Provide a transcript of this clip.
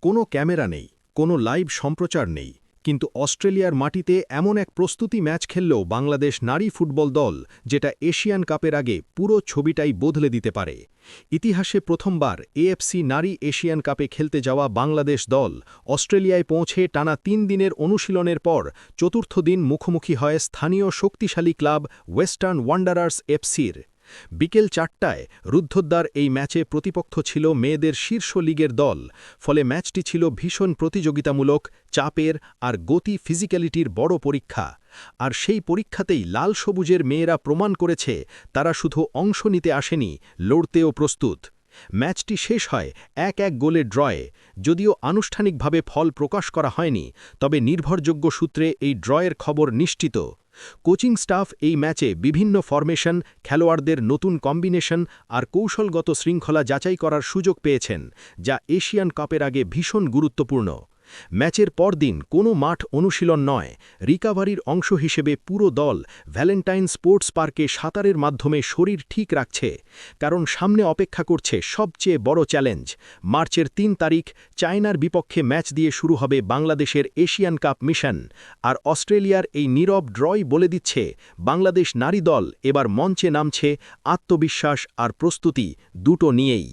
কোনো ক্যামেরা নেই, কোনো লাইভ সম্প্রচার নেই, কিন্তু অস্ট্রেলিয়ার মাটিতে এমন এক প্রস্তুতি ম্যাচ খেলল বাংলাদেশ নারী ফুটবল দল, যেটা এশিয়ান কাপের আগে পুরো ছবিটাই বদলে দিতে পারে। ইতিহাসে প্রথমবার এএফসি নারী এশিয়ান কাপে খেলতে যাওয়া বাংলাদেশ দল অস্ট্রেলিয়ায় পৌঁছে টানা ৩ দিনের অনুশীলনের পর চতুর্থ দিন মুখোমুখি হয় স্থানীয় শক্তিশালী ক্লাব ওয়েস্টার্ন ওয়ান্ডারার্স এফসির। বিকেল ৪টায় রুদ্ধদ্বার এই ম্যাচে প্রতিপক্ষ ছিল মেয়েদের শীর্ষ লিগের দল, ফলে ম্যাচটি ছিল ভীষণ প্রতিযোগিতামূলক, চাপের আর গতি ফিজিক্যালিটির বড় পরীক্ষা। আর সেই পরীক্ষাতেই লাল সবুজের মেয়েরা প্রমাণ করেছে তারা শুধু অংশ নিতে আসেনি, লড়তেও প্রস্তুত। ম্যাচটি শেষ হয় ১-১ গোলের ড্রয়ে। যদিও আনুষ্ঠানিকভাবে ফল প্রকাশ করা হয়নি, তবে নির্ভরযোগ্য সূত্রে এই ড্রয়ের খবর নিশ্চিত। কোচিং স্টাফ এই ম্যাচে বিভিন্ন ফরমেশন, খেলোয়াড়দের নতুন কম্বিনেশন আর কৌশলগত শৃঙ্খলা যাচাই করার সুযোগ পেয়েছেন, যা এশিয়ান কাপের আগে ভীষণ গুরুত্বপূর্ণ। ম্যাচের পরদিন কোনো মাঠ অনুশীলন নয়, রিকাভারির অংশ হিসেবে পুরো দল ভ্যালেন্টাইন স্পোর্টস পার্কে সাঁতারের মাধ্যমে শরীর ঠিক রাখছে, কারণ সামনে অপেক্ষা করছে সবচেয়ে বড় চ্যালেঞ্জ। মার্চের ৩ তারিখ চায়নার বিপক্ষে ম্যাচ দিয়ে শুরু হবে বাংলাদেশের এশিয়ান কাপ মিশন, আর অস্ট্রেলিয়ার এই নীরব ড্রই বলে দিচ্ছে বাংলাদেশ নারী দল এবার মঞ্চে নামছে আত্মবিশ্বাস আর প্রস্তুতি দুটো নিয়েই।